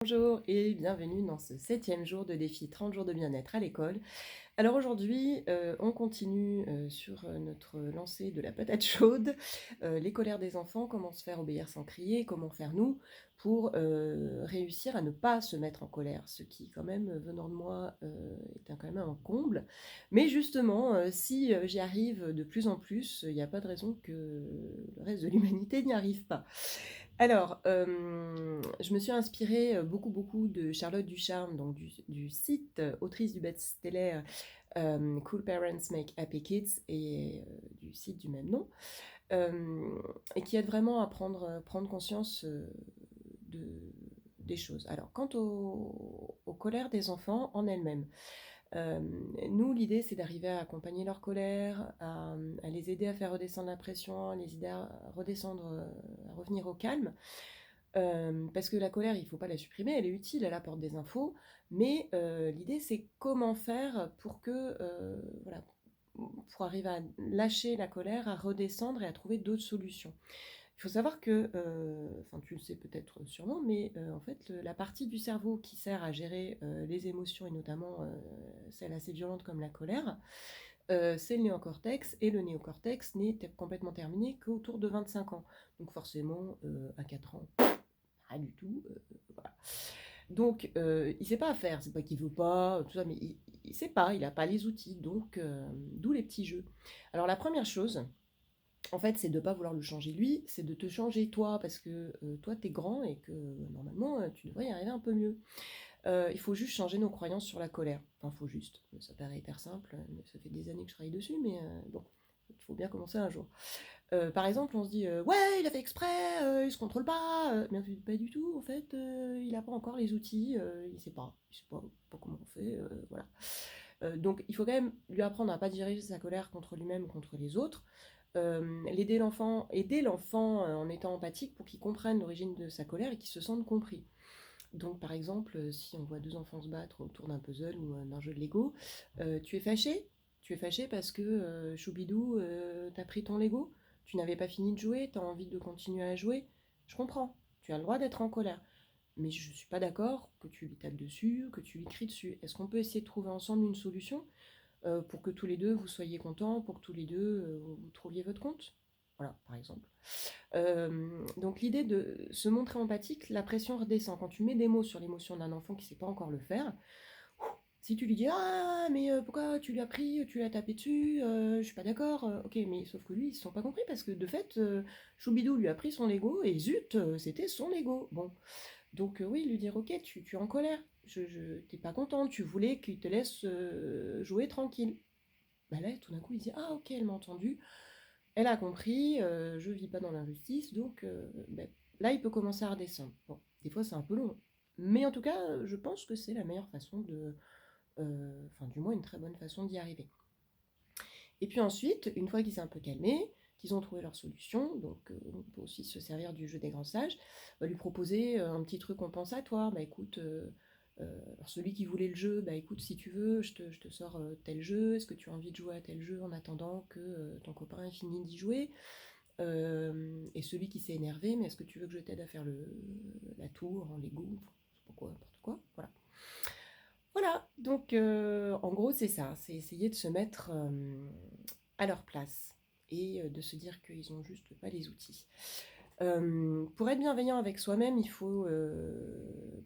Bonjour et bienvenue dans ce 7e jour de défi 30 jours de bien-être à l'école. Alors aujourd'hui, on continue sur notre lancée de la patate chaude, les colères des enfants, comment se faire obéir sans crier, comment faire nous pour réussir à ne pas se mettre en colère, ce qui quand même, venant de moi, est quand même un comble. Mais justement, si j'y arrive de plus en plus, il n'y a pas de raison que le reste de l'humanité n'y arrive pas. Alors, je me suis inspirée beaucoup de Charlotte Ducharme, donc du site autrice du best-seller Cool Parents Make Happy Kids et du site du même nom, et qui aide vraiment à prendre conscience de, des choses. Alors, quant aux colères des enfants en elles-mêmes, euh, nous, l'idée, c'est d'arriver à accompagner leur colère, à les aider à faire redescendre la pression, à les aider à redescendre, à revenir au calme. Parce que la colère, il ne faut pas la supprimer, elle est utile, elle apporte des infos, mais l'idée c'est comment faire pour que, voilà, pour arriver à lâcher la colère, à redescendre et à trouver d'autres solutions. Il faut savoir que, enfin tu le sais peut-être sûrement, mais en fait la partie du cerveau qui sert à gérer les émotions et notamment celles assez violentes comme la colère, c'est le néocortex, et le néocortex n'est complètement terminé qu'autour de 25 ans. Donc forcément, à 4 ans, pas du tout. Voilà. Donc, il sait pas faire, c'est pas qu'il veut pas, tout ça, mais il sait pas, il a pas les outils, donc d'où les petits jeux. Alors la première chose, en fait, c'est de pas vouloir le changer lui, c'est de te changer toi, parce que toi, t'es grand et que normalement, tu devrais y arriver un peu mieux. Il faut juste changer nos croyances sur la colère. Enfin, faut juste, ça paraît hyper simple, mais ça fait des années que je travaille dessus, mais bon, il faut bien commencer un jour. Par exemple, on se dit ouais, il a fait exprès, il se contrôle pas. Mais pas du tout, en fait, il a pas encore les outils, il sait pas comment on fait, voilà. Donc, il faut quand même lui apprendre à pas diriger sa colère contre lui-même ou contre les autres. Aider l'enfant en étant empathique pour qu'il comprenne l'origine de sa colère et qu'il se sente compris. Donc, par exemple, si on voit deux enfants se battre autour d'un puzzle ou d'un jeu de Lego, tu es fâché? Tu es fâché parce que Choubidou, t'as pris ton Lego? Tu n'avais pas fini de jouer, t'as envie de continuer à jouer? Je comprends, tu as le droit d'être en colère. Mais je ne suis pas d'accord que tu lui tapes dessus, que tu lui cries dessus. Est-ce qu'on peut essayer de trouver ensemble une solution pour que tous les deux vous soyez contents, pour que tous les deux vous trouviez votre compte? Voilà, par exemple. Donc l'idée de se montrer empathique, la pression redescend. Quand tu mets des mots sur l'émotion d'un enfant qui ne sait pas encore le faire, si tu lui dis ah mais pourquoi tu lui as pris, tu l'as tapé dessus, je suis pas d'accord, ok, mais sauf que lui ils se sont pas compris parce que de fait Choubidou lui a pris son Lego et zut c'était son Lego. Bon, donc oui, lui dire ok, tu es en colère, t'es pas content, tu voulais qu'il te laisse jouer tranquille. Bah là tout d'un coup il dit ah ok, elle m'a entendu, elle a compris, je vis pas dans l'injustice, donc ben, là il peut commencer à redescendre. Bon, des fois c'est un peu long, mais en tout cas je pense que c'est la meilleure façon de, enfin du moins une très bonne façon d'y arriver. Et puis ensuite, une fois qu'il s'est un peu calmé, qu'ils ont trouvé leur solution, donc on peut aussi se servir du jeu des grands sages, lui proposer un petit truc, on pense à toi, bah écoute, alors celui qui voulait le jeu, bah écoute, si tu veux, je te sors tel jeu, est-ce que tu as envie de jouer à tel jeu en attendant que ton copain ait fini d'y jouer? Et celui qui s'est énervé, mais est-ce que tu veux que je t'aide à faire la tour en Lego? Pourquoi, n'importe quoi, voilà. Voilà, donc en gros c'est ça, c'est essayer de se mettre à leur place et de se dire qu'ils n'ont juste pas les outils. Pour être bienveillant avec soi-même,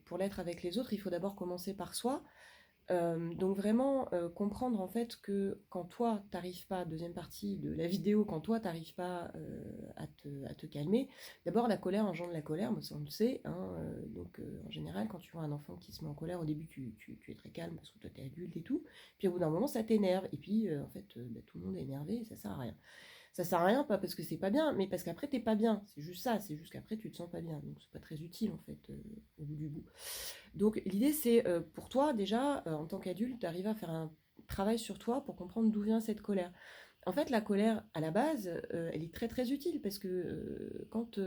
pour l'être avec les autres, il faut d'abord commencer par soi. Donc vraiment comprendre en fait que quand toi t'arrives pas, deuxième partie de la vidéo, quand toi t'arrives pas à te calmer, d'abord la colère engendre la colère, mais ça on le sait, hein, donc en général quand tu vois un enfant qui se met en colère au début tu es très calme parce que toi t'es adulte et tout, puis au bout d'un moment ça t'énerve, et puis en fait bah, tout le monde est énervé et ça sert à rien. Ça sert à rien, pas parce que c'est pas bien, mais parce qu'après t'es pas bien, c'est juste ça, c'est juste qu'après tu te sens pas bien, donc c'est pas très utile en fait au bout du bout. Donc l'idée c'est pour toi déjà, en tant qu'adulte, d'arriver à faire un travail sur toi pour comprendre d'où vient cette colère. En fait, la colère, à la base, elle est très très utile parce que quand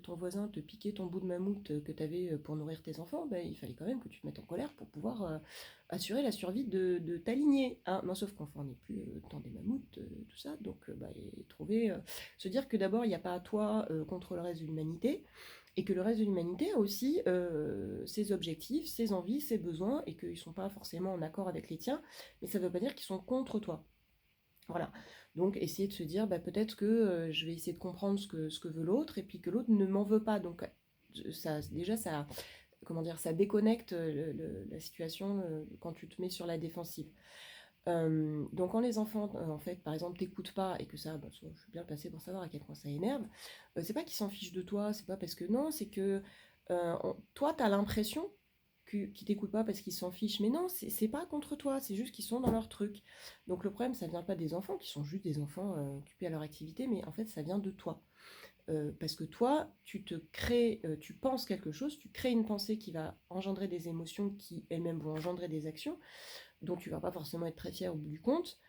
ton voisin te piquait ton bout de mammouth que tu avais pour nourrir tes enfants, ben, il fallait quand même que tu te mettes en colère pour pouvoir assurer la survie de ta lignée. Hein. Non, sauf qu'enfin, on n'est plus le temps des mammouths, tout ça. Donc, bah, et trouver, se dire que d'abord, il n'y a pas à toi contre le reste de l'humanité. et que le reste de l'humanité a aussi ses objectifs, ses envies, ses besoins, et qu'ils ne sont pas forcément en accord avec les tiens, mais ça ne veut pas dire qu'ils sont contre toi. Voilà. Donc essayer de se dire, bah, peut-être que je vais essayer de comprendre ce que veut l'autre, et puis que l'autre ne m'en veut pas. Donc ça, déjà, ça, comment dire, ça déconnecte la situation quand tu te mets sur la défensive. Donc quand les enfants, en fait, par exemple, t'écoutent pas et que ça, bah, je suis bien placée pour savoir à quel point ça énerve, c'est pas qu'ils s'en fichent de toi, c'est pas parce que non, c'est que toi, t'as l'impression qu'ils t'écoutent pas parce qu'ils s'en fichent, mais non, c'est pas contre toi, c'est juste qu'ils sont dans leur truc. Donc le problème, ça vient pas des enfants, qui sont juste des enfants occupés à leur activité, mais en fait, ça vient de toi. Parce que toi, tu te crées, tu penses quelque chose, tu crées une pensée qui va engendrer des émotions qui elles-mêmes vont engendrer des actions dont tu vas pas forcément être très fier au bout du compte.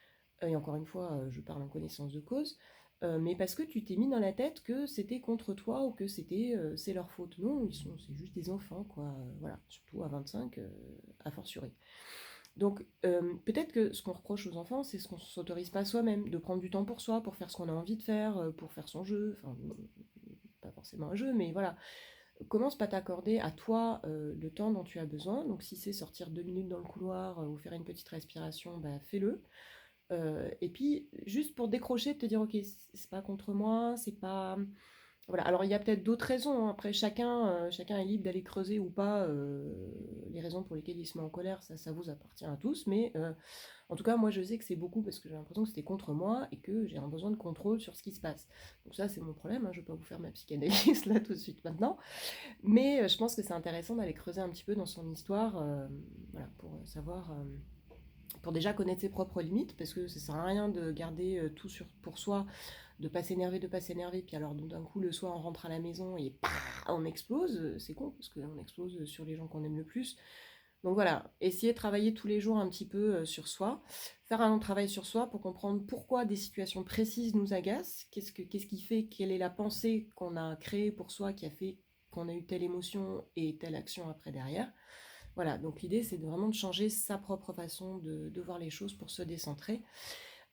Et encore une fois, je parle en connaissance de cause. Mais parce que tu t'es mis dans la tête que c'était contre toi ou que c'est leur faute. Non, c'est juste des enfants, quoi. Voilà, surtout à 25, a fortiori. Donc, peut-être que ce qu'on reproche aux enfants, c'est ce qu'on ne s'autorise pas soi-même, de prendre du temps pour soi, pour faire ce qu'on a envie de faire, pour faire son jeu, enfin, pas forcément un jeu, mais voilà. Commence pas t'accorder à toi le temps dont tu as besoin. Donc, si c'est sortir 2 minutes dans le couloir ou faire une petite respiration, bah, fais-le. Et puis, juste pour décrocher, de te dire, ok, c'est pas contre moi, c'est pas. Voilà, alors il y a peut-être d'autres raisons, hein. Après, chacun est libre d'aller creuser ou pas les raisons pour lesquelles il se met en colère, ça vous appartient à tous, mais en tout cas, moi je sais que c'est beaucoup parce que j'ai l'impression que c'était contre moi et que j'ai un besoin de contrôle sur ce qui se passe. Donc ça, c'est mon problème, hein. Je ne vais pas vous faire ma psychanalyse là tout de suite maintenant, mais je pense que c'est intéressant d'aller creuser un petit peu dans son histoire, voilà, pour savoir, pour déjà connaître ses propres limites, parce que ça sert à rien de garder tout pour soi, de pas s'énerver, puis alors d'un coup le soir on rentre à la maison et on explose, c'est con parce qu'on explose sur les gens qu'on aime le plus. Donc voilà, essayer de travailler tous les jours un petit peu sur soi, faire un travail sur soi pour comprendre pourquoi des situations précises nous agacent, qu'est-ce qui fait, quelle est la pensée qu'on a créée pour soi qui a fait qu'on a eu telle émotion et telle action après derrière. Voilà, donc l'idée c'est vraiment de changer sa propre façon de voir les choses pour se décentrer.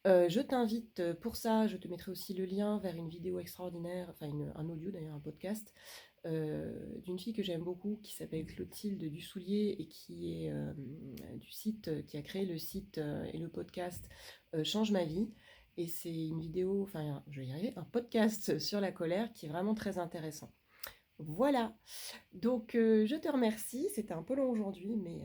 Je t'invite pour ça, je te mettrai aussi le lien vers une vidéo extraordinaire, enfin un audio d'ailleurs, un podcast, d'une fille que j'aime beaucoup qui s'appelle Clotilde Dussoulier et qui est du site, qui a créé le site et le podcast Change ma vie. Et c'est une vidéo, enfin je vais y arriver, un podcast sur la colère qui est vraiment très intéressant. Voilà, donc je te remercie, c'était un peu long aujourd'hui, mais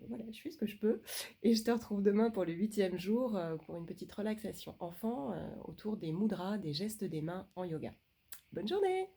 voilà, je fais ce que je peux. Et je te retrouve demain pour le 8e jour, pour une petite relaxation enfant autour des mudras, des gestes des mains en yoga. Bonne journée!